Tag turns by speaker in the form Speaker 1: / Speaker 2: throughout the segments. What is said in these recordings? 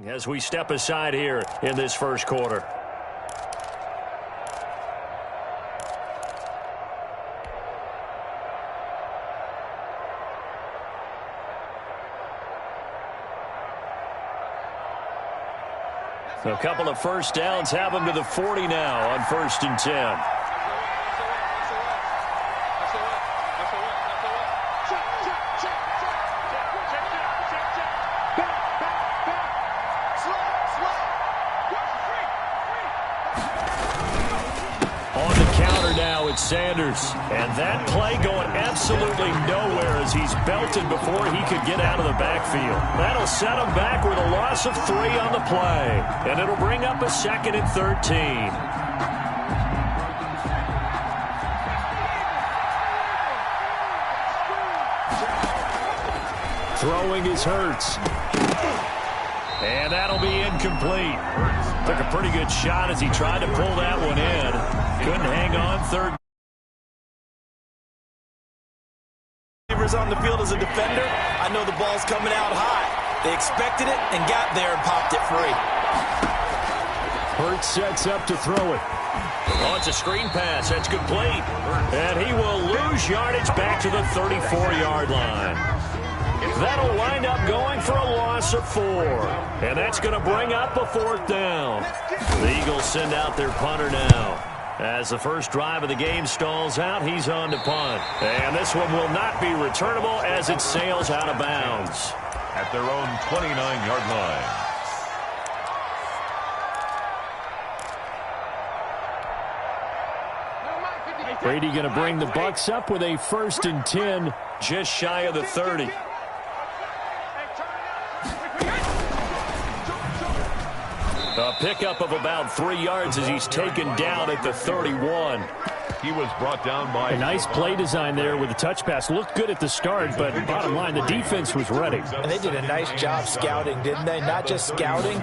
Speaker 1: As we step aside here in this first quarter. A couple of first downs have them to the 40 now on 1st and 10. Sanders, and that play going absolutely nowhere as he's belted before he could get out of the backfield. That'll set him back with a loss of 3 on the play, and it'll bring up a 2nd and 13. Throwing is Hurts. And that'll be incomplete. Took a pretty good shot as he tried to pull that one in. Couldn't hang on. 3rd.
Speaker 2: On the field as a defender, I know the ball's coming out high. They expected it and got there and popped it free.
Speaker 1: Hurts sets up to throw it. Oh, it's a screen pass. That's complete. And he will lose yardage back to the 34-yard line. That'll wind up going for a loss of 4. And that's going to bring up a 4th down. The Eagles send out their punter now. As the first drive of the game stalls out, he's on to punt. And this one will not be returnable as it sails out of bounds.
Speaker 3: At their own 29-yard line.
Speaker 1: Brady going to bring the Bucs up with a 1st and 10, just shy of the 30. A pickup of about 3 yards as he's taken down at the 31.
Speaker 3: He was brought down by...
Speaker 1: A nice play design there with the touch pass. Looked good at the start, but bottom line, the defense was ready.
Speaker 2: And they did a nice job scouting, didn't they? Not just scouting,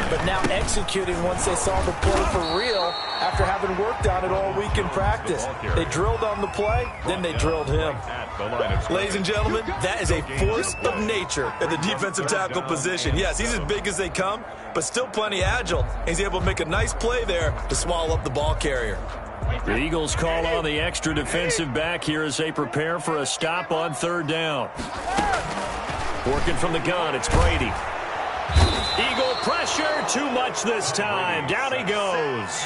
Speaker 2: but now executing once they saw the play for real after having worked on it all week in practice. They drilled on the play, then they drilled him. Ladies and gentlemen, that is a force of nature at the defensive tackle position. Yes, he's as big as they come, but still plenty agile. He's able to make a nice play there to swallow up the ball carrier.
Speaker 1: The Eagles call on the extra defensive back here as they prepare for a stop on 3rd down. Working from the gun, it's Brady. Eagle pressure, too much this time. Down he goes.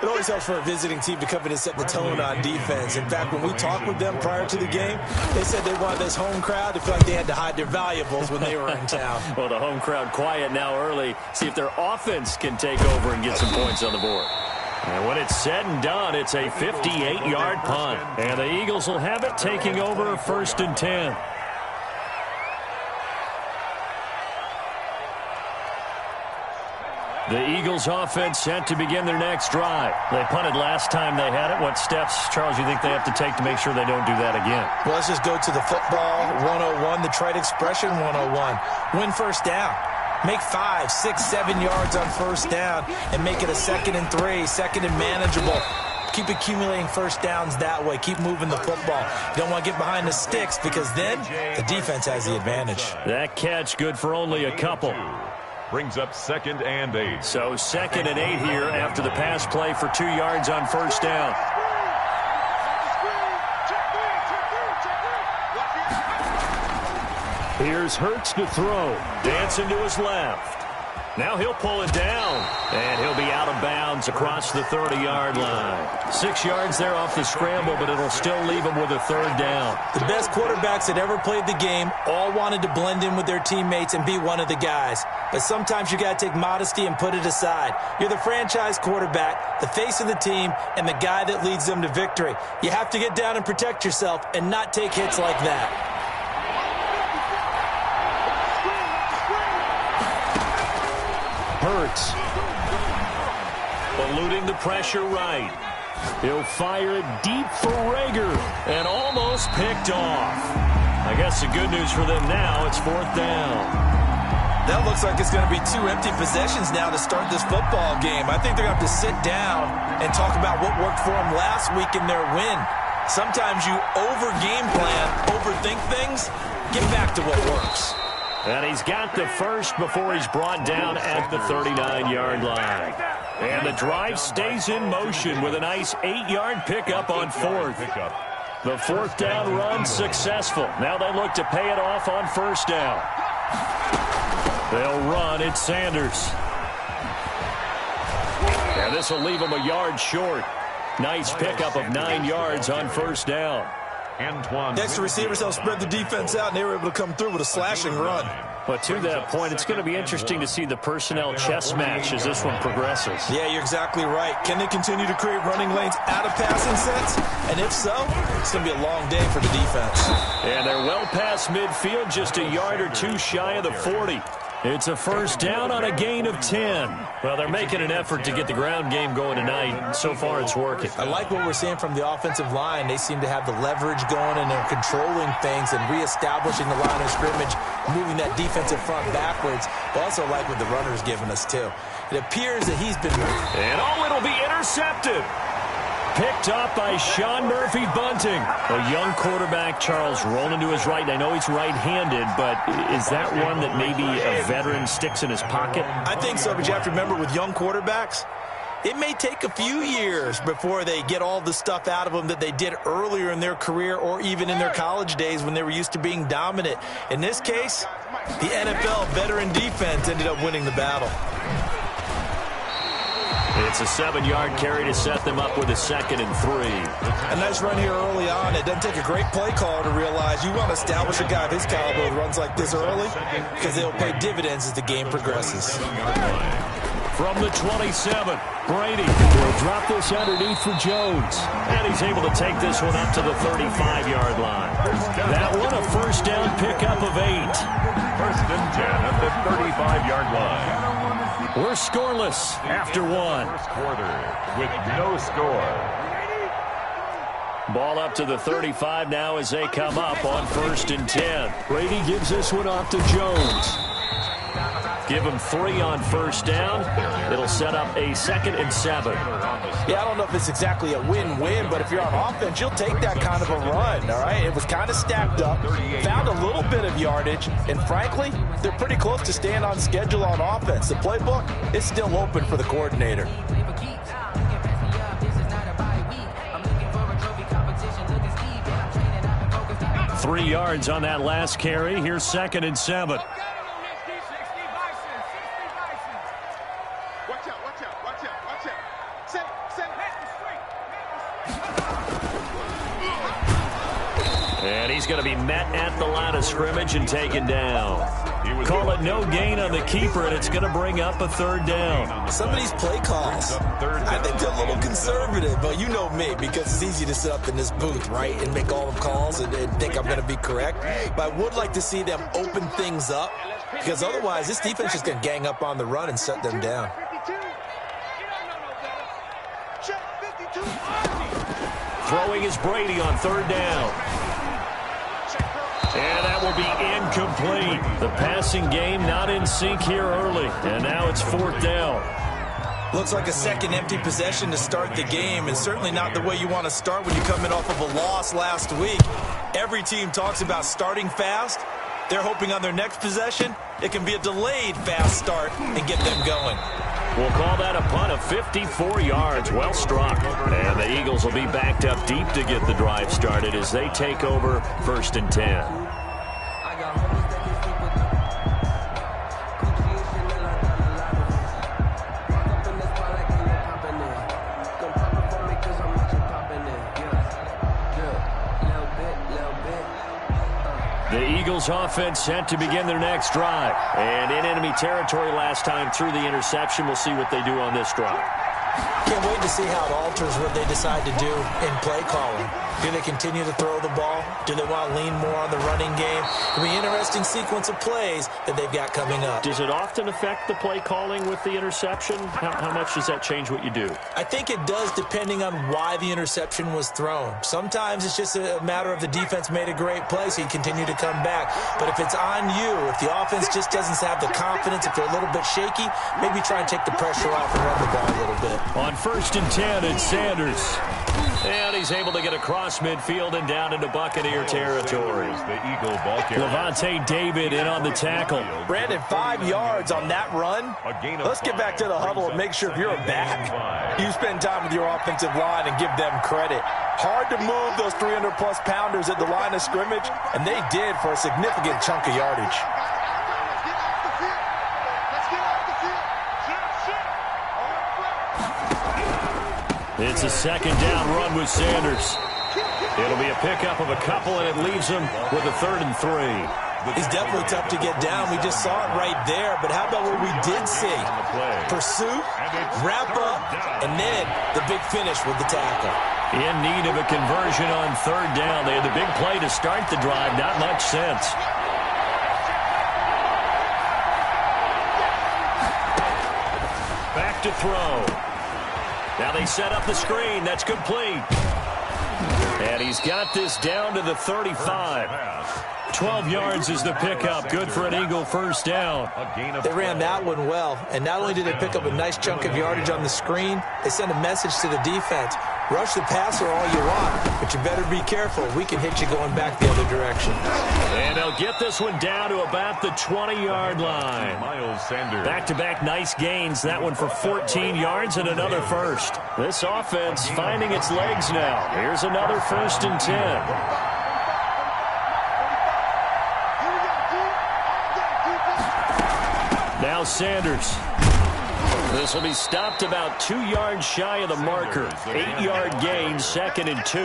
Speaker 2: It always helps for a visiting team to come in and set the tone on defense. In fact, when we talked with them prior to the game, they said they wanted this home crowd to feel like they had to hide their valuables when they were in town.
Speaker 1: Well, the home crowd quiet now early. See if their offense can take over and get some points on the board. And when it's said and done, it's a 58-yard punt. And the Eagles will have it taking over 1st and 10. The Eagles offense set to begin their next drive. They punted last time they had it. What steps, Charles, you think they have to take to make sure they don't do that again?
Speaker 2: Well, let's just go to the football 101, the trade expression 101. Win 1st down. Make 5, 6, 7 yards on 1st down and make it a 2nd and 3, 2nd and manageable. Keep accumulating 1st downs that way. Keep moving the football. You don't want to get behind the sticks because then the defense has the advantage.
Speaker 1: That catch good for only a couple.
Speaker 3: Brings up 2nd and 8.
Speaker 1: So 2nd and 8 here after the pass play for 2 yards on 1st down. Here's Hurts to throw. Dancing to his left. Now he'll pull it down, and he'll be out of bounds across the 30-yard line. 6 yards there off the scramble, but it'll still leave him with a 3rd down.
Speaker 2: The best quarterbacks that ever played the game all wanted to blend in with their teammates and be one of the guys. But sometimes you got to take modesty and put it aside. You're the franchise quarterback, the face of the team, and the guy that leads them to victory. You have to get down and protect yourself and not take hits like that.
Speaker 1: Hurts. Eluding the pressure right. He'll fire it deep for Rager and almost picked off. I guess the good news for them now, it's 4th down.
Speaker 2: That looks like it's going to be 2 empty possessions now to start this football game. I think they're going to have to sit down and talk about what worked for them last week in their win. Sometimes you over-game plan, overthink things, get back to what works.
Speaker 1: And he's got the first before he's brought down at the 39-yard line. And the drive stays in motion with a nice 8-yard pickup on fourth. The fourth down run successful. Now they look to pay it off on first down. They'll run it Sanders. And this will leave him a yard short. Nice pickup of 9 yards on first down.
Speaker 2: Extra receivers help spread the defense out, and they were able to come through with a slashing run.
Speaker 1: But to that point, it's going to be interesting to see the personnel chess match as this one progresses.
Speaker 2: Yeah, you're exactly right. Can they continue to create running lanes out of passing sets? And if so, it's going to be a long day for the defense.
Speaker 1: And they're well past midfield, just a yard or two shy of the 40. It's a first down on a gain of 10. Well, they're making an effort to get the ground game going tonight. So far, it's working.
Speaker 2: I like what we're seeing from the offensive line. They seem to have the leverage going, and they're controlling things and reestablishing the line of scrimmage, moving that defensive front backwards. But also like what the runner's giving us, too. It appears that he's been...
Speaker 1: And, it'll be intercepted. Picked up by Sean Murphy Bunting. A young quarterback, Charles, rolling to his right. I know he's right-handed, but is that one that maybe a veteran sticks in his pocket?
Speaker 2: I think so, but you have to remember with young quarterbacks, it may take a few years before they get all the stuff out of them that they did earlier in their career or even in their college days when they were used to being dominant. In this case, the NFL veteran defense ended up winning the battle.
Speaker 1: It's a 7-yard carry to set them up with a 2nd and 3.
Speaker 2: A nice run here early on. It doesn't take a great play caller to realize you want to establish a guy of his caliber with runs like this early because they'll pay dividends as the game progresses.
Speaker 1: From the 27, Brady will drop this underneath for Jones. And he's able to take this one up to the 35-yard line. That one a first down pickup of 8.
Speaker 3: First and 10 at the 35-yard line.
Speaker 1: We're scoreless after one.
Speaker 3: First quarter with no score.
Speaker 1: Ball up to the 35 now as they come up on 1st and 10. Brady gives this one off to Jones. Give him 3 on first down. It'll set up a 2nd and 7.
Speaker 2: Yeah, I don't know if it's exactly a win-win, but if you're on offense, you'll take that kind of a run, all right? It was kind of stacked up, found a little bit of yardage, and frankly, they're pretty close to staying on schedule on offense. The playbook is still open for the coordinator.
Speaker 1: Three yards on that last carry. Here's 2nd and 7. And he's going to be met at the line of scrimmage and taken down. Call it no gain on the keeper, and it's going to bring up a 3rd down.
Speaker 2: Some of these play calls, I think they're a little conservative, but you know me, because it's easy to sit up in this booth, right, and make all the calls and think I'm going to be correct. But I would like to see them open things up, because otherwise this defense is going to gang up on the run and shut them down.
Speaker 1: Throwing is Brady on 3rd down. And that will be incomplete. The passing game not in sync here early. And now it's 4th down.
Speaker 2: Looks like a second empty possession to start the game, and certainly not the way you want to start when you're coming off of a loss last week. Every team talks about starting fast. They're hoping on their next possession, it can be a delayed fast start and get them going.
Speaker 1: We'll call that a punt of 54 yards. Well struck. And the Eagles will be backed up deep to get the drive started as they take over 1st and 10. The Eagles offense set to begin their next drive. And in enemy territory last time through the interception. We'll see what they do on this drive.
Speaker 2: Can't wait to see how it alters what they decide to do in play calling. Do they continue to throw the ball? Do they want to lean more on the running game? It'll be an interesting sequence of plays that they've got coming up.
Speaker 1: Does it often affect the play calling with the interception? How much does that change what you do?
Speaker 2: I think it does depending on why the interception was thrown. Sometimes it's just a matter of the defense made a great play, so you continue to come back. But if it's on you, if the offense just doesn't have the confidence, if they're a little bit shaky, maybe try and take the pressure off and run the ball a little bit.
Speaker 1: On 1st and 10, it's Sanders. And he's able to get across midfield and down into Buccaneer territory. Levante David in on the tackle.
Speaker 2: Brandon, 5 yards on that run. Let's get back to the huddle and make sure if you're a back, you spend time with your offensive line and give them credit. Hard to move those 300-plus pounders at the line of scrimmage, and they did for a significant chunk of yardage.
Speaker 1: It's a second down run with Sanders. It'll be a pickup of a couple, and it leaves him with a 3rd and 3.
Speaker 2: He's definitely tough to get down. We just saw it right there. But how about what we did see? Pursuit, wrap up, and then the big finish with the tackle.
Speaker 1: In need of a conversion on 3rd down. They had the big play to start the drive. Not much sense. Back to throw. Now they set up the screen. That's complete. And he's got this down to the 35. 12 yards is the pickup. Good for an Eagle first down.
Speaker 2: They ran that one well. And not only did they pick up a nice chunk of yardage on the screen, they sent a message to the defense. Rush the passer all you want, but you better be careful. We can hit you going back the other direction.
Speaker 1: And they'll get this one down to about the 20-yard line. Back-to-back nice gains. That one for 14 yards and another first. This offense finding its legs now. Here's another 1st and 10. Now Sanders. This will be stopped about 2 yards shy of the marker. 8-yard gain, 2nd and 2.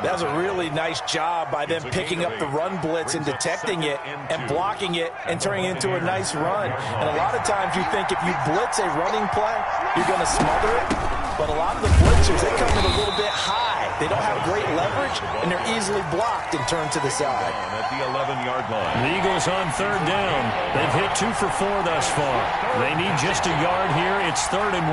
Speaker 2: That was a really nice job by them picking up the run blitz and detecting it and blocking it and turning it into a nice run. And a lot of times you think if you blitz a running play, you're going to smother it. But a lot of the blitzers, they come in a little bit high. They don't have great leverage, and they're easily blocked and turned to the side.
Speaker 3: At the 11-yard line.
Speaker 1: The Eagles on 3rd down. They've hit 2 for 4 thus far. They need just a yard here. It's 3rd and 1.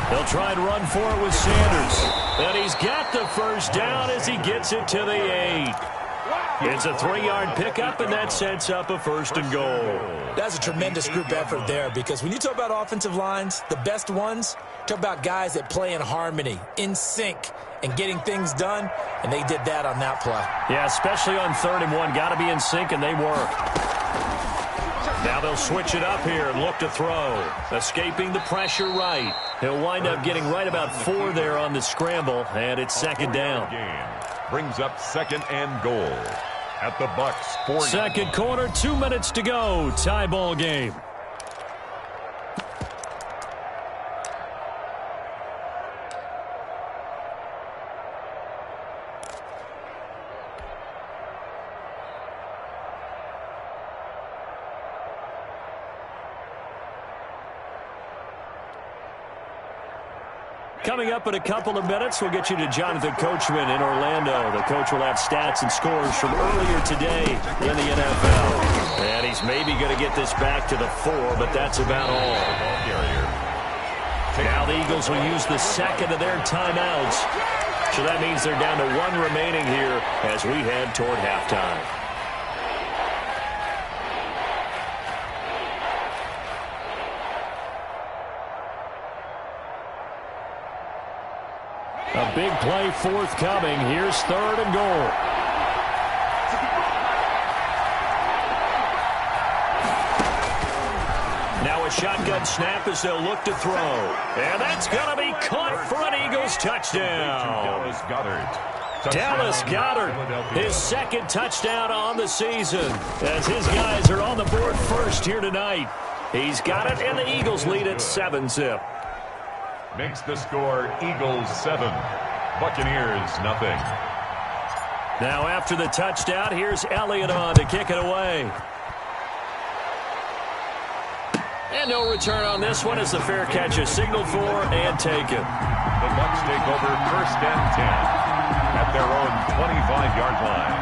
Speaker 1: They'll try and run for it with Sanders. And he's got the first down as he gets it to the 8. It's a 3-yard pickup, and that sets up a 1st and goal.
Speaker 2: That's a tremendous group effort there, because when you talk about offensive lines, the best ones, talk about guys that play in harmony, in sync, and getting things done, and they did that on that play.
Speaker 1: Yeah, especially on 3rd and 1. Got to be in sync, and they work. Now they'll switch it up here and look to throw. Escaping the pressure right. He'll wind up getting right about 4 there on the scramble, and it's 2nd down.
Speaker 3: Brings up 2nd and goal at the Bucs 40.
Speaker 1: Second quarter, 2 minutes to go. Tie ball game. Coming up in a couple of minutes, we'll get you to Jonathan Coachman in Orlando. The coach will have stats and scores from earlier today in the NFL. And he's maybe going to get this back to the 4, but that's about all. Now the Eagles will use the 2nd of their timeouts. So that means they're down to 1 remaining here as we head toward halftime. A big play forthcoming. Here's 3rd and goal. Now a shotgun snap as they'll look to throw. And that's going to be caught for an Eagles touchdown. Dallas Goedert, his 2nd touchdown on the season, as his guys are on the board first here tonight. He's got it, and the Eagles lead at 7-zip.
Speaker 3: Makes the score Eagles 7, Buccaneers nothing.
Speaker 1: Now after the touchdown, here's Elliott on to kick it away. And no return on this one as the fair catch is signaled for and taken.
Speaker 3: The Bucs take over 1st and 10 at their own 25-yard line.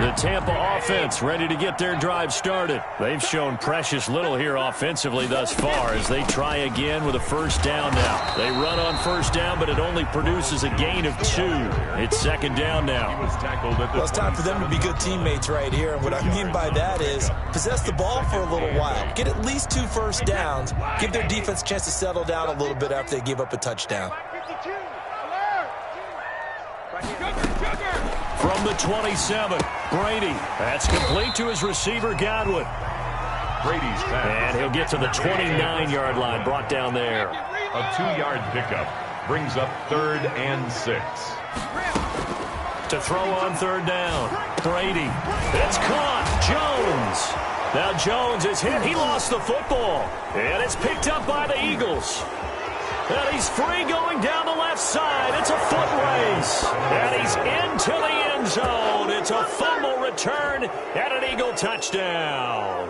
Speaker 1: The Tampa offense ready to get their drive started. They've shown precious little here offensively thus far as they try again with a first down now. They run on first down, but it only produces a gain of 2. It's second down now.
Speaker 2: Well, it's time for them to be good teammates right here. And what I mean by that is possess the ball for a little while. Get at least 2 first downs. Give their defense a chance to settle down a little bit after they give up a touchdown.
Speaker 1: From the 27, Brady. That's complete to his receiver, Godwin.
Speaker 3: Brady's pass.
Speaker 1: And he'll get to the 29-yard line, brought down there.
Speaker 3: A 2-yard pickup brings up 3rd and 6.
Speaker 1: To throw on third down, Brady. It's caught. Jones. Now Jones is hit. He lost the football. And it's picked up by the Eagles. And he's free going down the left side. It's a foot race. And he's into the end zone. It's a fumble return and an Eagle touchdown.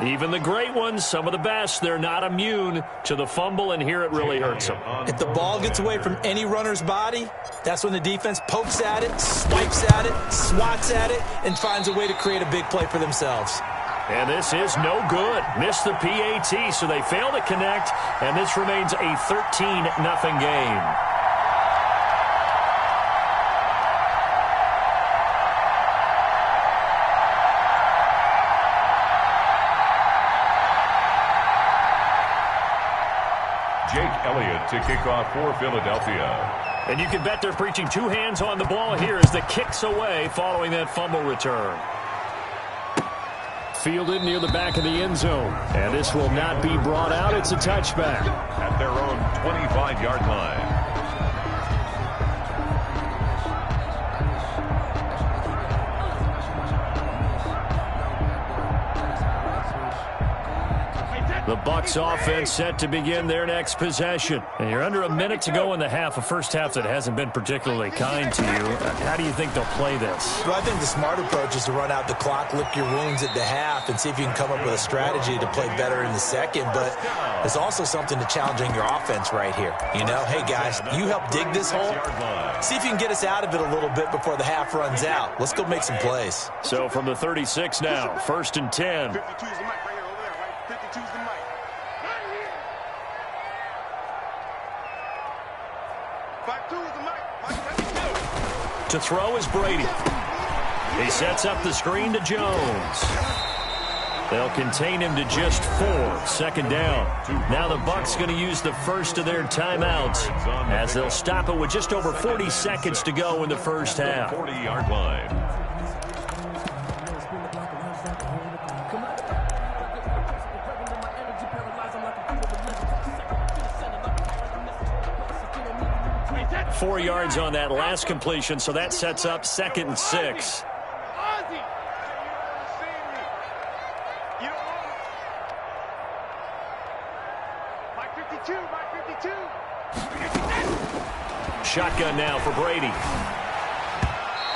Speaker 1: Even the great ones, some of the best, they're not immune to the fumble, and here it really hurts them.
Speaker 2: If the ball gets away from any runner's body, that's when the defense pokes at it, swipes at it, swats at it, and finds a way to create a big play for themselves.
Speaker 1: And this is no good. Missed the PAT, so they fail to connect, and this remains a 13-0 game.
Speaker 3: Jake Elliott to kick off for Philadelphia.
Speaker 1: And you can bet they're preaching 2 hands on the ball here as the kick's away following that fumble return. Fielded near the back of the end zone. And this will not be brought out. It's a touchback.
Speaker 3: At their own 25-yard line.
Speaker 1: The Bucs offense set to begin their next possession. And you're under a minute to go in the half, a first half that hasn't been particularly kind to you. How do you think they'll play this?
Speaker 2: Well, I think the smart approach is to run out the clock, lick your wounds at the half, and see if you can come up with a strategy to play better in the second. But there's also something to challenging your offense right here. You know, hey, guys, you help dig this hole. See if you can get us out of it a little bit before the half runs out. Let's go make some plays.
Speaker 1: So from the 36 now, 1st and 10.
Speaker 4: 52's the mic right here, over there, right? 52's the mic.
Speaker 1: To throw is Brady. He sets up the screen to Jones. They'll contain him to just 4. 2nd down. Now the Bucs going to use the first of their timeouts as they'll stop it with just over 40 seconds to go in the first half.
Speaker 3: 40-yard line.
Speaker 1: Four yards on that last completion, so that sets up 2nd and 6. Shotgun now for Brady.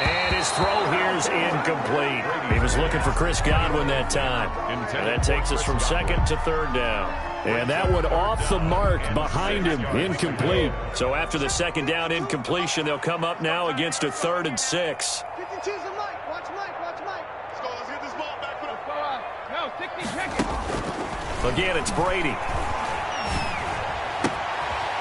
Speaker 1: And his throw here is incomplete. He was looking for Chris Godwin that time. And that takes us from 2nd to 3rd down. And that one off the mark behind him, incomplete. So after the 2nd down incompletion, they'll come up now against a 3rd and 6.
Speaker 4: 52's the mic. Watch Mike. Let's go. Let's get this ball back for the no, 60 seconds.
Speaker 1: Again, it's Brady.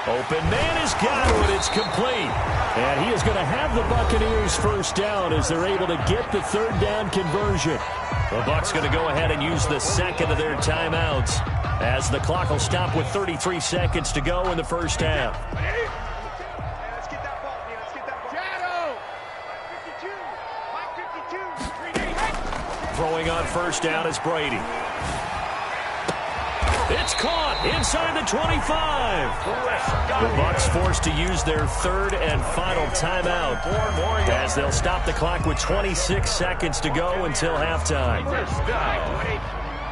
Speaker 1: Open man is Godwin. It's complete. And he is going to have the Buccaneers first down as they're able to get the 3rd down conversion. The Bucs going to go ahead and use the 2nd of their timeouts as the clock will stop with 33 seconds to go in the first half.
Speaker 4: Let's get that ball. Let's get that ball. Shadow. 52.
Speaker 1: Throwing on first down is Brady. It's caught inside the 25. The Bucs forced to use their 3rd and final timeout as they'll stop the clock with 26 seconds to go until halftime.
Speaker 3: First down.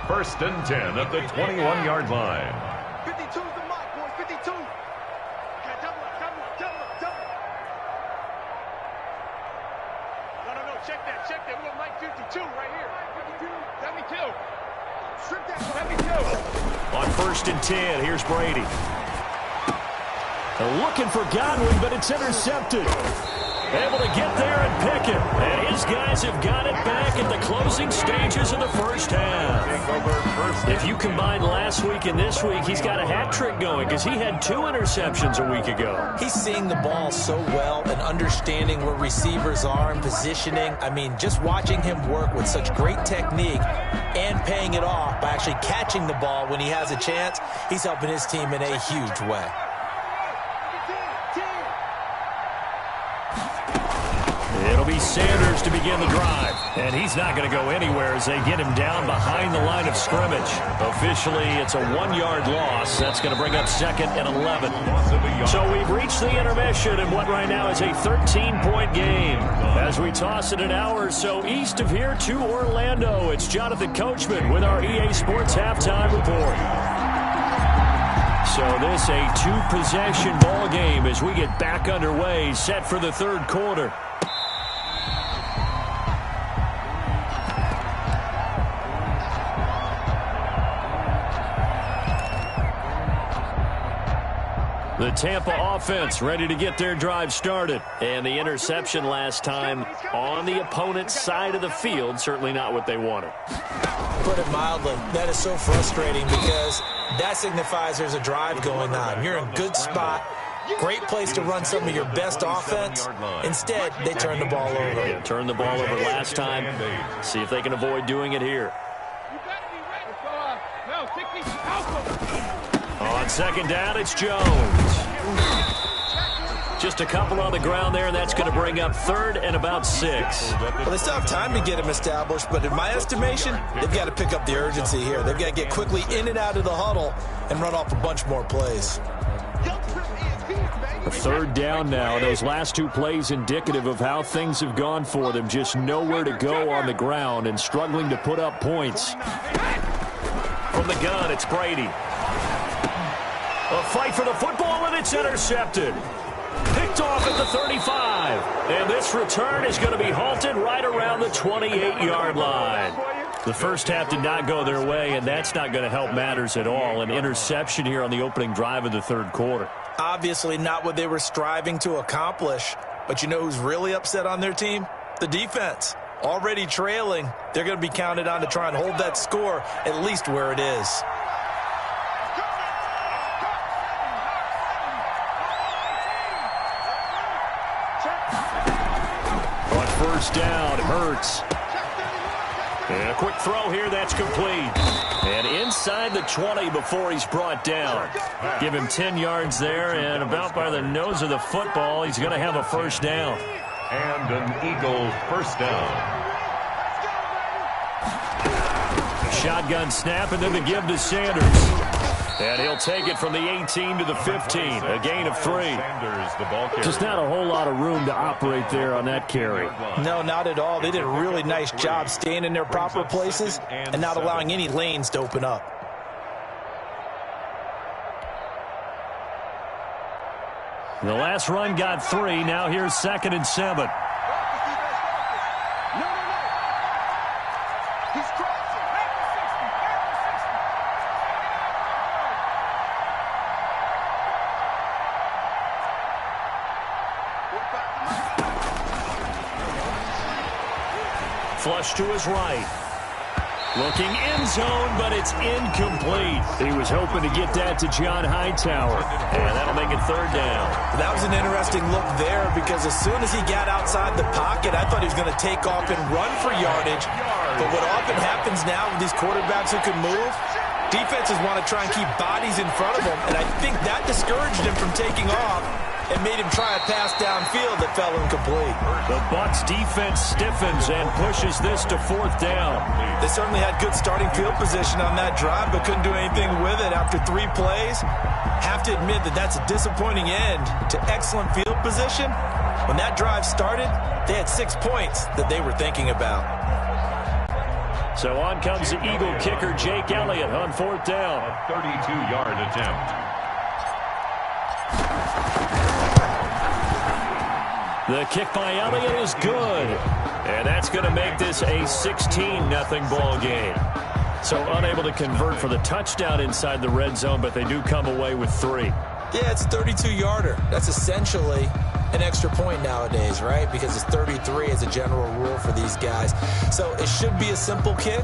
Speaker 3: 1st and 10 at the 21-yard line.
Speaker 4: 52's the mic, boys. 52. Okay, double up. No. Check that. We got Mike 52 right here. 72. Strip that. 72.
Speaker 1: On 1st and 10, here's Brady. They're looking for Godwin, but it's intercepted. able to get there and pick it. And his guys have got it back at the closing stages of the first half. If you combine last week and this week, he's got a hat trick going because he had 2 interceptions a week ago.
Speaker 2: He's seeing the ball so well and understanding where receivers are and positioning. I mean, just watching him work with such great technique and paying it off by actually catching the ball when he has a chance, he's helping his team in a huge way.
Speaker 1: It'll be Sanders to begin the drive, and he's not going to go anywhere as they get him down behind the line of scrimmage. Officially, it's a 1-yard loss. That's going to bring up 2nd and 11. So we've reached the intermission in what right now is a 13-point game. As we toss it an hour or so east of here to Orlando, it's Jonathan Coachman with our EA Sports Halftime Report. So this a 2-possession ball game as we get back underway, set for the 3rd quarter. The Tampa offense ready to get their drive started. And the interception last time on the opponent's side of the field, certainly not what they wanted.
Speaker 2: Put it mildly, that is so frustrating because that signifies there's a drive going on. You're in a good spot, great place to run some of your best offense. Instead, they turn the ball over.
Speaker 1: Yeah, turned the ball over last time. See if they can avoid doing it here. On 2nd down, it's Jones. Just a couple on the ground there, and that's going to bring up 3rd and about 6.
Speaker 2: Well, they still have time to get him established, but in my estimation, they've got to pick up the urgency here. They've got to get quickly in and out of the huddle and run off a bunch more plays.
Speaker 1: A 3rd down now. Those last 2 plays indicative of how things have gone for them. Just nowhere to go on the ground and struggling to put up points. From the gun, it's Brady. A fight for the football, and it's intercepted. Picked off at the 35. And this return is going to be halted right around the 28-yard line. The first half did not go their way, and that's not going to help matters at all. An interception here on the opening drive of the 3rd quarter.
Speaker 2: Obviously not what they were striving to accomplish. But you know who's really upset on their team? The defense. Already trailing, they're going to be counted on to try and hold that score at least where it is.
Speaker 1: On 1st down, Hurts. And a quick throw here, that's complete. And inside the 20 before he's brought down. Give him 10 yards there, and about by the nose of the football, he's going to have a 1st down.
Speaker 3: And an Eagle 1st down.
Speaker 1: Shotgun snap, and then the give to Sanders. And he'll take it from the 18 to the 15, a gain of 3. Just not a whole lot of room to operate there on that carry.
Speaker 2: No, not at all. They did a really nice job staying in their proper places and not allowing any lanes to open up.
Speaker 1: The last run got 3. Now here's 2nd and 7. Flush to his right. Looking end zone, but it's incomplete. He was hoping to get that to John Hightower, and that'll make it 3rd down.
Speaker 2: That was an interesting look there because as soon as he got outside the pocket, I thought he was going to take off and run for yardage. But what often happens now with these quarterbacks who can move, defenses want to try and keep bodies in front of them, and I think that discouraged him from taking off and made him try a pass downfield that fell incomplete.
Speaker 1: The Bucs defense stiffens and pushes this to 4th down.
Speaker 2: They certainly had good starting field position on that drive, but couldn't do anything with it after 3 plays. Have to admit that that's a disappointing end to excellent field position. When that drive started, they had 6 points that they were thinking about.
Speaker 1: So on comes the Eagle kicker, Jake Elliott, on 4th down.
Speaker 3: A 32-yard attempt.
Speaker 1: The kick by Elliott is good. And that's going to make this a 16-0 ball game. So unable to convert for the touchdown inside the red zone, but they do come away with 3.
Speaker 2: Yeah, it's a 32-yarder. That's essentially an extra point nowadays, right? Because it's 33 as a general rule for these guys. So it should be a simple kick.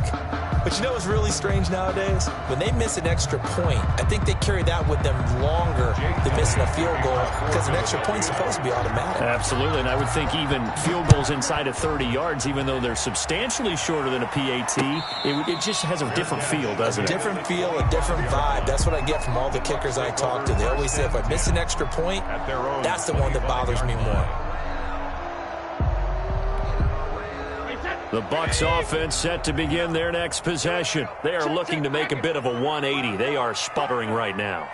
Speaker 2: But you know what's really strange nowadays? When they miss an extra point, I think they carry that with them longer than missing a field goal because an extra point's supposed to be automatic.
Speaker 1: Absolutely, and I would think even field goals inside of 30 yards, even though they're substantially shorter than a PAT, it just has a different feel, doesn't it?
Speaker 2: A different feel, a different vibe. That's what I get from all the kickers I talk to. They always say if I miss an extra point, that's the one that bothers me more.
Speaker 1: The Bucs offense set to begin their next possession. They are looking to make a bit of a 180. They are sputtering right now.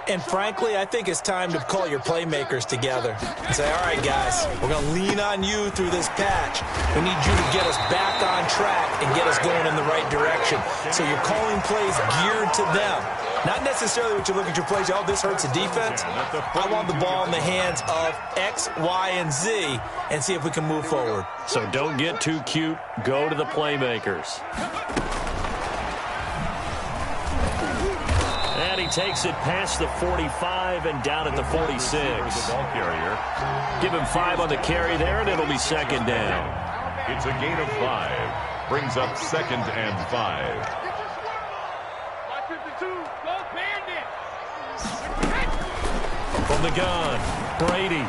Speaker 2: And frankly, I think it's time to call your playmakers together and say, all right, guys, we're going to lean on you through this patch. We need you to get us back on track and get us going in the right direction. So you're calling plays geared to them. Not necessarily what you look at your plays, oh, this hurts the defense. I want the ball in the hands of X, Y, and Z and see if we can move forward.
Speaker 1: So don't get too cute. Go to the playmakers. And he takes it past the 45 and down at the 46. Give him 5 on the carry there, and it'll be second down.
Speaker 3: It's a gain of 5. Brings up second and 5.
Speaker 1: From the gun, Brady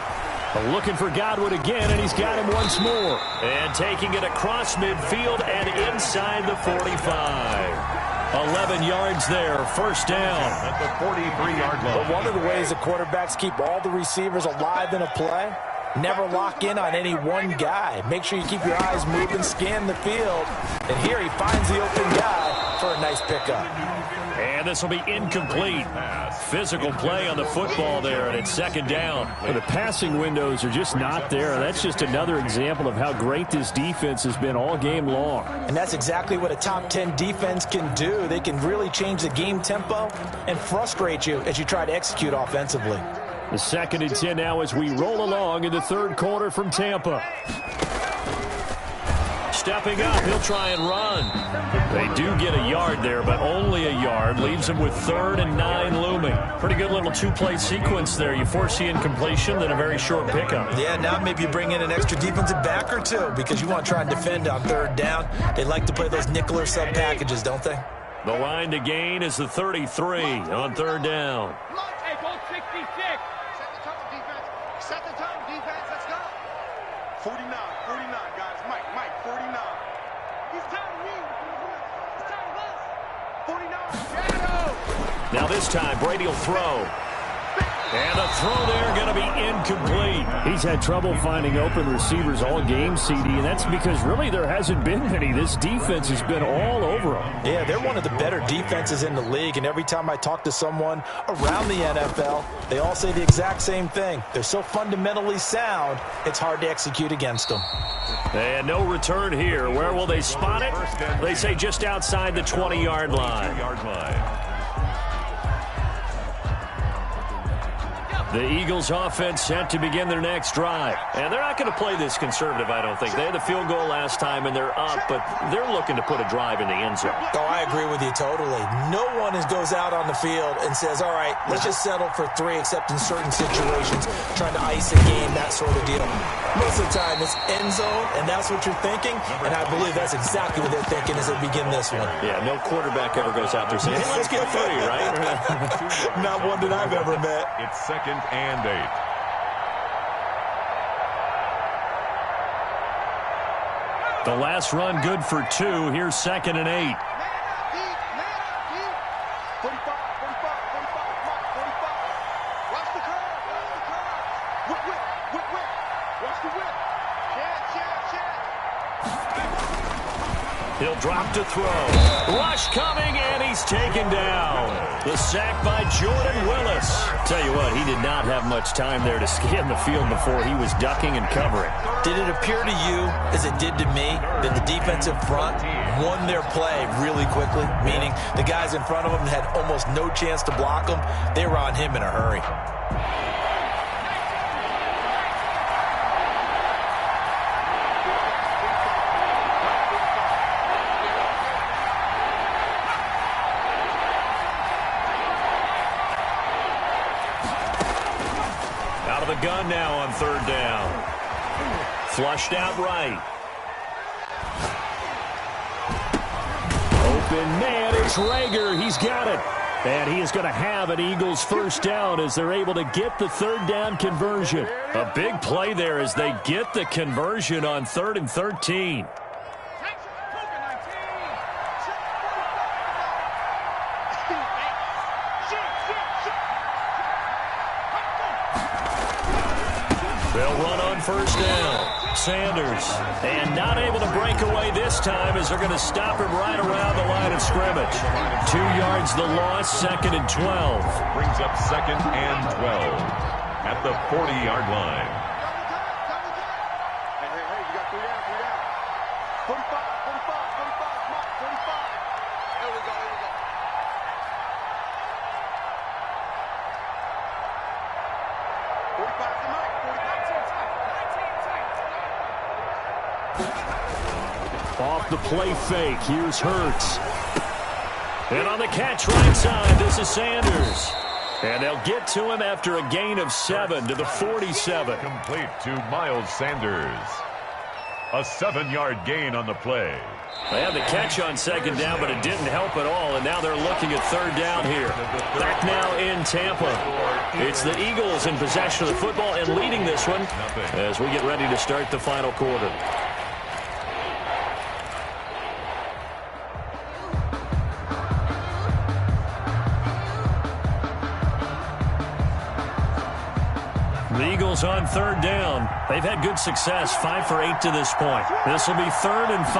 Speaker 1: looking for Godwin again, and he's got him once more. And taking it across midfield and inside the 45. 11 yards there, first down.
Speaker 3: At the 43-yard line.
Speaker 2: But one of the ways the quarterbacks keep all the receivers alive in a play, never lock in on any one guy. Make sure you keep your eyes moving, scan the field. And here he finds the open guy for a nice pickup.
Speaker 1: And this will be incomplete. Physical play on the football there, and it's second down.
Speaker 5: Well, the passing windows are just not there. That's just another example of how great this defense has been all game long.
Speaker 2: And that's exactly what a top 10 defense can do. They can really change the game tempo and frustrate you as you try to execute offensively.
Speaker 5: The second and 10 now as we roll along in the third quarter from Tampa.
Speaker 1: Stepping up, he'll try and run. They do get a yard there, but only a yard. Leaves him with 3rd and 9 looming. Pretty good little 2-play sequence there. You force the incompletion, then a very short pickup.
Speaker 2: Yeah, now maybe you bring in an extra defensive back or two because you want to try and defend on 3rd down. They like to play those nickel or sub packages, don't they?
Speaker 1: The line to gain is the 33 on 3rd down.
Speaker 4: Hey, go 66. Set the tone, defense. Set the tone, defense. Let's go. 49, guys. Mike, 49. He's tired of me. He's tired of us. 49. Shadow.
Speaker 1: Now this time, Brady will throw. And the throw there going to be incomplete.
Speaker 5: He's had trouble finding open receivers all game, CD, and that's because really there hasn't been many. This defense has been all over them.
Speaker 2: Yeah, they're one of the better defenses in the league, and every time I talk to someone around the NFL, they all say the exact same thing. They're so fundamentally sound, it's hard to execute against them.
Speaker 1: And no return here. Where will they spot it? They say just outside the 20-yard line. The Eagles offense set to begin their next drive. And they're not going to play this conservative, I don't think. They had the field goal last time, and they're up, but they're looking to put a drive in the end zone.
Speaker 2: Oh, I agree with you totally. No one goes out on the field and says, all right, let's just settle for 3, except in certain situations, trying to ice a game, that sort of deal. Most of the time, it's end zone, and that's what you're thinking, and I believe that's exactly what they're thinking as they begin this one.
Speaker 1: Yeah, no quarterback ever goes out there saying, hey, let's get 3, right?
Speaker 2: Not one that I've ever met.
Speaker 3: It's second and 8.
Speaker 1: The last run good for 2. Here's second and 8.
Speaker 4: 45.
Speaker 1: He'll drop to throw. Rush coming, and he's taken down. The sack by Jordan Willis. Tell you what, he did not have much time there to scan the field before he was ducking and covering.
Speaker 2: Did it appear to you, as it did to me, that the defensive front won their play really quickly? Meaning the guys in front of him had almost no chance to block him. They were on him in a hurry.
Speaker 1: Out of the gun now on third down. Flushed out right. Open man, it's Rager. He's got it. And he is going to have an Eagles first down as they're able to get the third down conversion. A big play there as they get the conversion on 3rd and 13. They'll run on first down. Sanders, and not able to break away this time as they're going to stop him right around the line of scrimmage. 2 yards the loss, 2nd and 12.
Speaker 3: Brings up 2nd and 12 at the 40-yard line.
Speaker 4: Hey, you got 3 down, 45, 45. There we go. 45 to Mike, 45.
Speaker 1: Off the play fake, here's Hurts. And on the catch right side, this is Sanders. And they'll get to him after a gain of 7 to the 47.
Speaker 3: Complete to Miles Sanders. A 7-yard gain on the play.
Speaker 1: They had the catch on 2nd down, but it didn't help at all. And now they're looking at 3rd down here. Back now in Tampa. It's the Eagles in possession of the football and leading this one as we get ready to start the final quarter. The Eagles on 3rd down. They've had good success, 5 for 8 to this point. This will be 3rd and 5.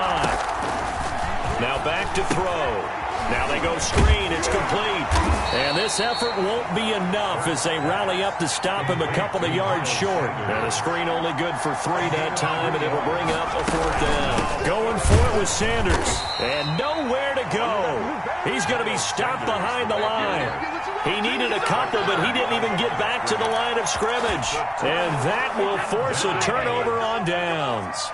Speaker 1: Now back to throw. Now they go screen. It's complete. And this effort won't be enough as they rally up to stop him a couple of yards short. And a screen only good for 3 that time, and it will bring up a 4th down. Going for it with Sanders. And nowhere to go. He's going to be stopped behind the line. He needed a couple, but he didn't even get back to the line of scrimmage. And that will force a turnover on downs.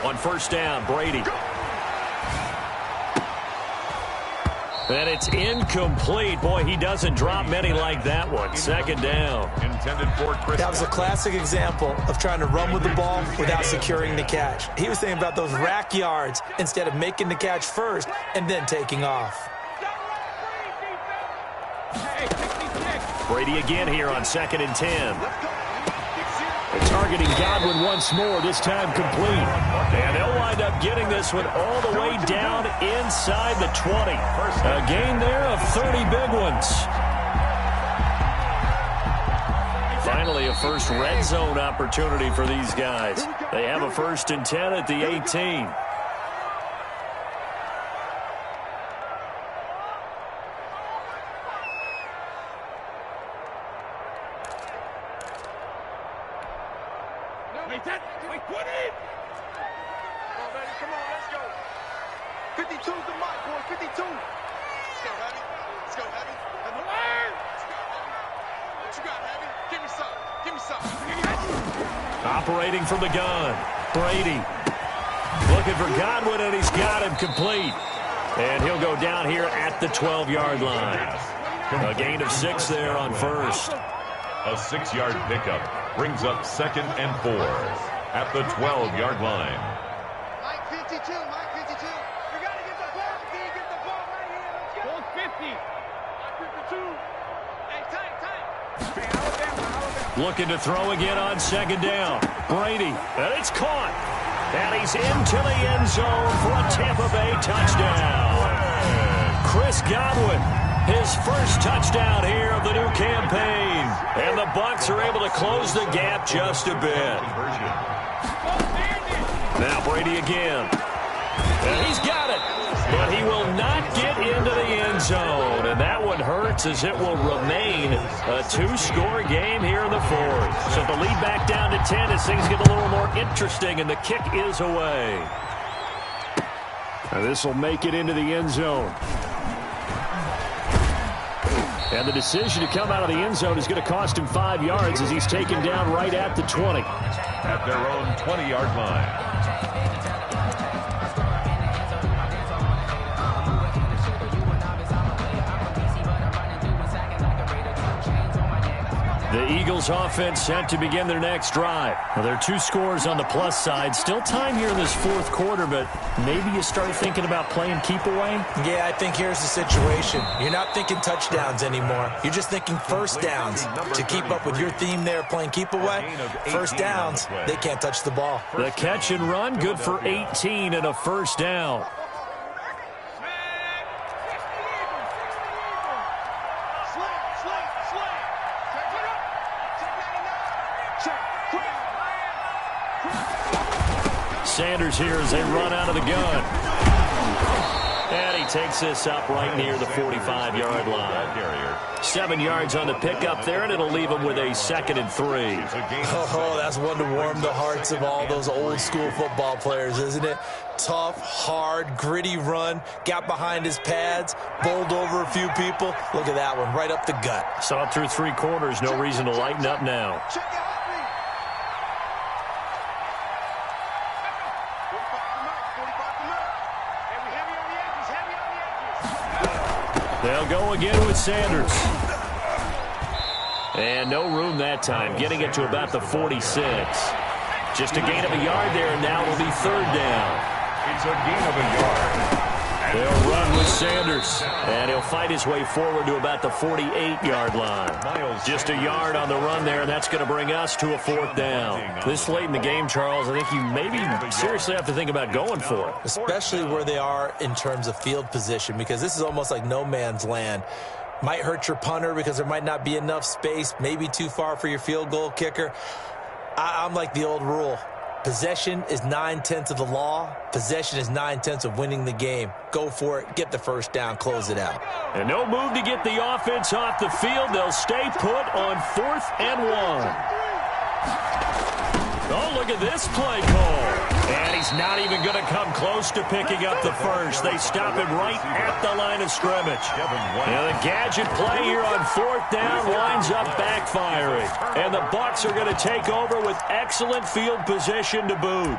Speaker 1: On first down, Brady. And it's incomplete. Boy, he doesn't drop many like that one. 2nd down.
Speaker 3: Intended for Chris.
Speaker 2: That was a classic example of trying to run with the ball without securing the catch. He was thinking about those rack yards instead of making the catch first and then taking off.
Speaker 1: Brady again here on 2nd and 10. Targeting Godwin once more, this time complete. And they'll wind up getting this one all the way down inside the 20. A gain there of 30 big ones. Finally, a first red zone opportunity for these guys. They have a 1st and 10 at the 18.
Speaker 4: Come on, let's go. 52's the mark, boy. 52. Let's go, Heavy. Let's go, Heavy. Let's go, Heavy. What you got, Heavy? Give me some. Give me some.
Speaker 1: Operating from the gun. Brady looking for Godwin, and he's got him complete. And he'll go down here at the 12-yard line. A gain of 6 there on first.
Speaker 3: A 6-yard pickup brings up 2nd and 4 at the 12-yard line.
Speaker 4: Mike 52, Mike 52. You got to get the ball. Can you get the ball right here? Let's go. 50. Mike 52. Hey, tight. Hey, Alabama.
Speaker 1: Looking to throw again on 2nd down. Brady, and it's caught. And he's into the end zone for a Tampa Bay touchdown. Chris Godwin, his first touchdown here of the new campaign. And the Bucs are able to close the gap just a bit. Now Brady again. And he's got it. But he will not get into the end zone. And that one hurts as it will remain a 2-score game here in the 4th. So the lead back down to 10 as things get a little more interesting, and the kick is away. And this will make it into the end zone. And the decision to come out of the end zone is going to cost him 5 yards as he's taken down right at the 20.
Speaker 3: at their own 20-yard line.
Speaker 5: The Eagles offense set to begin their next drive. Well, there are 2 scores on the plus side. Still time here in this fourth quarter, but maybe you start thinking about playing keep away?
Speaker 2: Yeah, I think here's the situation. You're not thinking touchdowns anymore. You're just thinking first downs. To keep up with your theme there, playing keep away, first downs, they can't touch the ball.
Speaker 5: The catch and run, good for 18 and a first down. Sanders here as they run out of the gun. And he takes this up right near the 45-yard line. 7 yards on the pickup there, and it'll leave him with a 2nd and 3.
Speaker 2: Oh, that's one to warm the hearts of all those old-school football players, isn't it? Tough, hard, gritty run, got behind his pads, bowled over a few people. Look at that one, right up the gut.
Speaker 5: Saw it through 3 quarters, no reason to lighten up now. They'll go again with Sanders. And no room that time, getting it to about the 46. Just a gain of a yard there, and now it'll be 3rd down.
Speaker 3: It's a gain of a yard.
Speaker 5: They'll run with Sanders, and he'll fight his way forward to about the 48-yard line. Just a yard on the run there, and that's going to bring us to a 4th down. This late in the game, Charles, I think you maybe seriously have to think about going for it.
Speaker 2: Especially where they are in terms of field position, because this is almost like no man's land. Might hurt your punter because there might not be enough space, maybe too far for your field goal kicker. I'm like the old rule. Possession is 9/10 of the law. Possession is 9/10 of winning the game. Go for it. Get the first down. Close it out.
Speaker 5: And no move to get the offense off the field. They'll stay put on 4th and 1. Oh, look at this play call. And he's not even going to come close to picking up the first. They stop him right at the line of scrimmage. And the gadget play here on 4th down winds up backfiring. And the Bucs are going to take over with excellent field position to boot.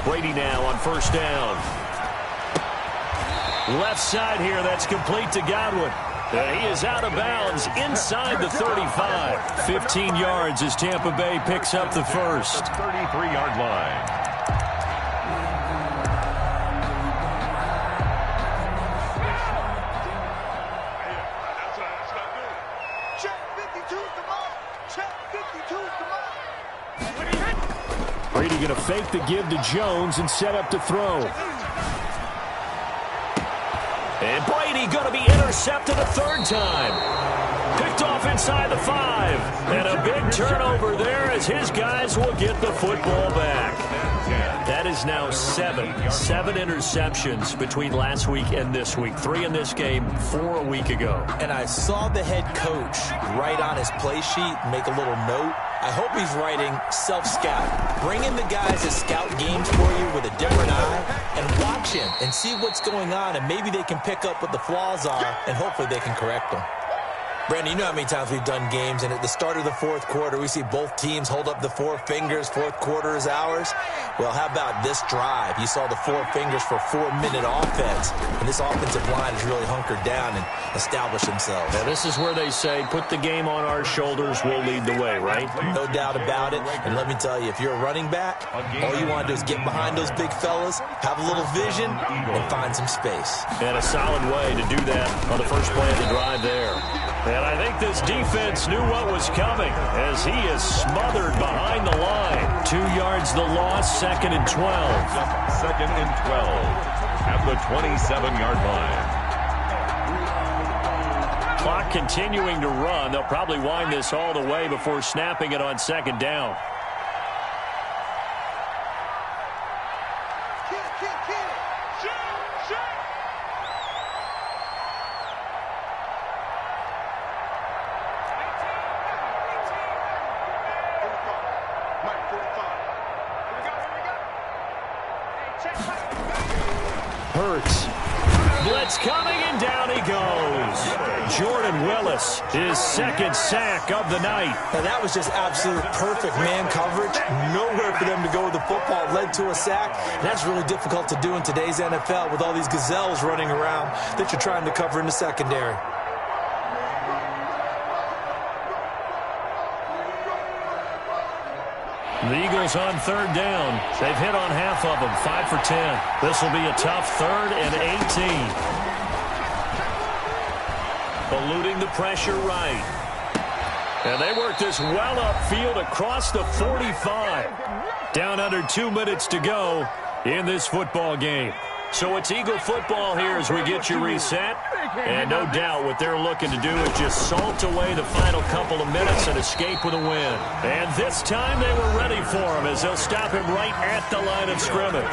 Speaker 5: Brady now on 1st down. Left side here, that's complete to Godwin. And he is out of bounds inside the 35. 15 yards as Tampa Bay picks up the first.
Speaker 3: 33-yard line.
Speaker 5: Brady going to fake the give to Jones and set up to throw. And Brady going to be intercepted a 3rd time. Picked off inside the 5. And a big turnover there as his guys will get the football back. That is now 7 interceptions between last week and this week. 3 in this game, 4 a week ago.
Speaker 2: And I saw the head coach write on his play sheet, make a little note. I hope he's writing self-scout. Bring in the guys that scout games for you with a different eye and watch him and see what's going on, and maybe they can pick up what the flaws are, and hopefully they can correct them. Brandon, you know how many times we've done games, and at the start of the 4th quarter, we see both teams hold up the 4 fingers, 4th quarter is ours. Well, how about this drive? You saw the 4 fingers for 4-minute offense, and this offensive line has really hunkered down and established themselves.
Speaker 5: Now, this is where they say, put the game on our shoulders, we'll lead the way, right?
Speaker 2: No doubt about it, and let me tell you, if you're a running back, all you want to do is get behind those big fellas, have a little vision, and find some space.
Speaker 5: And a solid way to do that on the first play of the drive there. And I think this defense knew what was coming as he is smothered behind the line. 2 yards the loss, 2nd and 12.
Speaker 3: 2nd and 12 at the 27-yard line.
Speaker 5: Clock continuing to run. They'll probably wind this all the way before snapping it on 2nd down.
Speaker 1: Hurts. Blitz coming, and down he goes. Jordan Willis, his second sack of the night.
Speaker 2: And that was just absolute perfect man coverage. Nowhere for them to go with the football. Led to a sack. And that's really difficult to do in today's NFL with all these gazelles running around that you're trying to cover in the secondary.
Speaker 1: The Eagles on third down. They've hit on half of them, 5 for 10. This will be a tough 3rd and 18. Eluding the pressure right. And they work this well upfield across the 45. Down under 2 minutes to go in this football game. So it's Eagle football here as we get you reset. And no doubt what they're looking to do is just salt away the final couple of minutes and escape with a win. And this time they were ready for him as they'll stop him right at the line of scrimmage.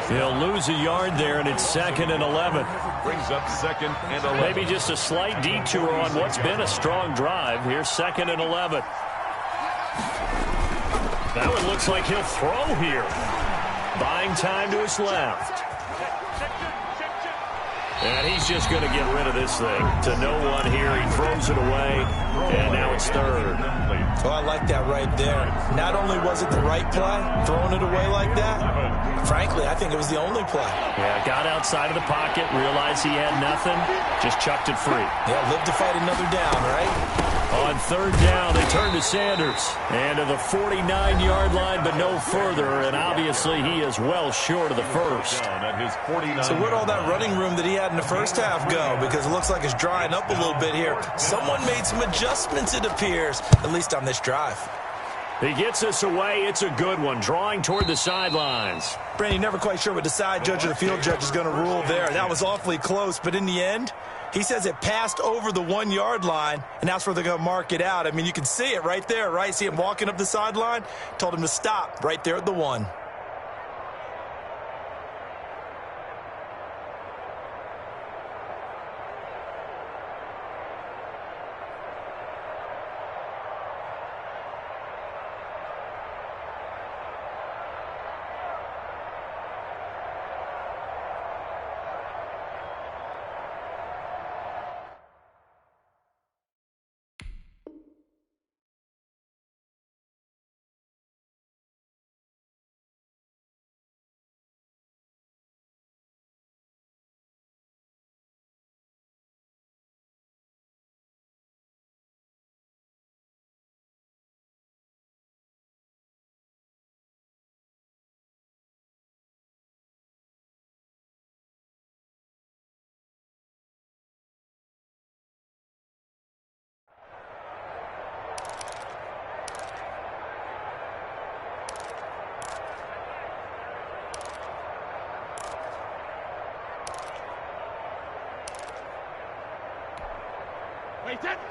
Speaker 1: He'll lose a yard there, and it's 2nd and 11.
Speaker 3: Brings up 2nd and 11.
Speaker 1: Maybe just a slight detour on what's been a strong drive. Here's 2nd and 11. Now it looks like he'll throw here. Buying time to his left. And he's just going to get rid of this thing to no one here. He throws it away, and now it's 3rd.
Speaker 2: Well, I like that right there. Not only was it the right play, throwing it away like that, frankly, I think it was the only play.
Speaker 1: Yeah, got outside of the pocket, realized he had nothing, just chucked it free.
Speaker 2: Yeah, live to fight another down, right?
Speaker 1: On 3rd down, they turn to Sanders. And to the 49-yard line, but no further. And obviously, he is well short of the first.
Speaker 2: So where'd all that running room that he had in the first half go? Because it looks like it's drying up a little bit here. Someone made some adjustments, it appears, at least on this drive.
Speaker 1: He gets us away. It's a good one, drawing toward the sidelines.
Speaker 2: Brandon, never quite sure what the side judge or the field judge is going to rule there. That was awfully close, but in the end, he says it passed over the 1-yard line, and that's where they're going to mark it out. I mean, you can see it right there, right? See him walking up the sideline? Told him to stop right there at the 1.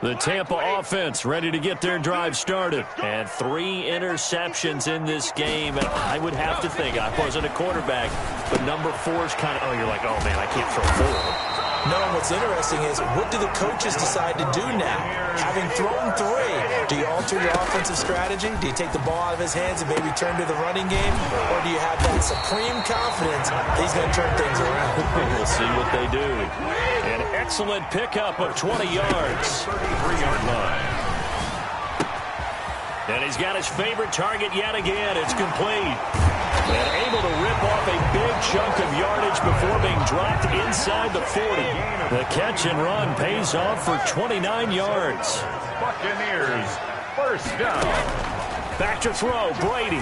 Speaker 1: The Tampa offense ready to get their drive started. And 3 interceptions in this game. And I would have to think, I wasn't a quarterback, but number 4 is kind of, oh, you're like, oh, man, I can't throw 4.
Speaker 2: No, what's interesting is, what do the coaches decide to do now? Having thrown 3, do you alter your offensive strategy? Do you take the ball out of his hands and maybe turn to the running game? Or do you have that supreme confidence he's going to turn things around?
Speaker 1: We'll see what they do. An excellent pickup of 20 yards.
Speaker 3: 33-yard line.
Speaker 1: And he's got his favorite target yet again. It's complete. And able to rip off a big chunk of yardage before being dropped inside the 40. The catch and run pays off for 29 yards.
Speaker 3: Buccaneers, first down.
Speaker 1: Back to throw, Brady.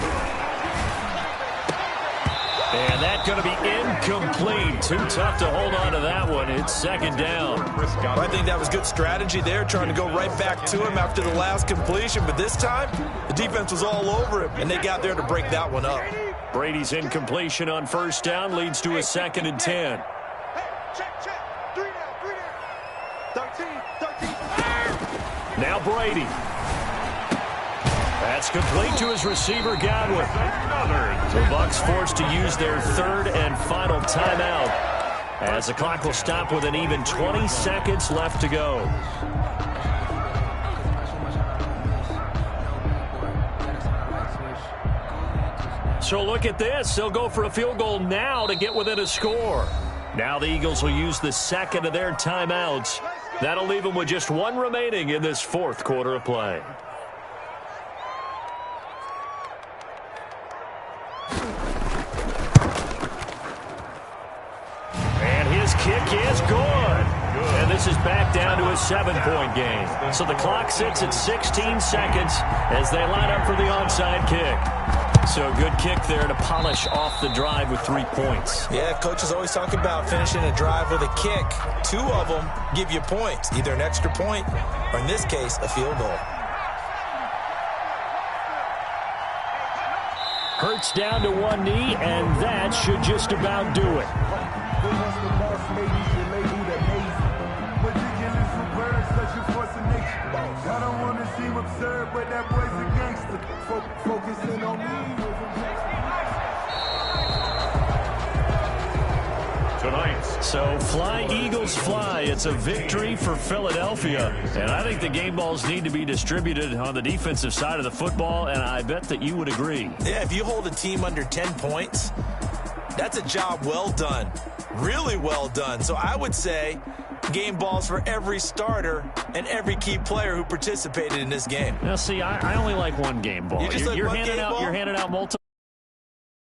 Speaker 1: And that's going to be incomplete. Too tough to hold on to that one. It's 2nd down.
Speaker 2: Well, I think that was good strategy there, trying to go right back to him after the last completion. But this time, the defense was all over him, and they got there to break that one up.
Speaker 1: Brady's incompletion on 1st down leads to a 2nd and 10.
Speaker 4: Hey, check. 3 down. 13.
Speaker 1: Now Brady. That's complete to his receiver, Godwin. The Bucs forced to use their 3rd and final timeout, as the clock will stop with an even 20 seconds left to go. So look at this. They'll go for a field goal now to get within a score. Now the Eagles will use the second of their timeouts. That'll leave them with just one remaining in this fourth quarter of play. And his kick is good. And this is back down to a 7-point game. So the clock sits at 16 seconds as they line up for the onside kick. So a good kick there to polish off the drive with 3 points.
Speaker 2: Yeah, coach is always talking about finishing a drive with a kick. 2 of them give you points, either an extra point or, in this case, a field goal.
Speaker 1: Hurts down to one knee, and that should just about do it.
Speaker 6: I don't want to seem absurd, but that boy's a gangster. Focusing on me.
Speaker 3: Tonight.
Speaker 1: So fly, Eagles, fly. It's a victory for Philadelphia. And I think the game balls need to be distributed on the defensive side of the football, and I bet that you would agree.
Speaker 2: Yeah, if you hold a team under 10 points, that's a job well done. Really well done. So I would say game balls for every starter and every key player who participated in this game.
Speaker 1: Now, see, I only like one game ball.
Speaker 2: You're
Speaker 1: You're handing out multiple.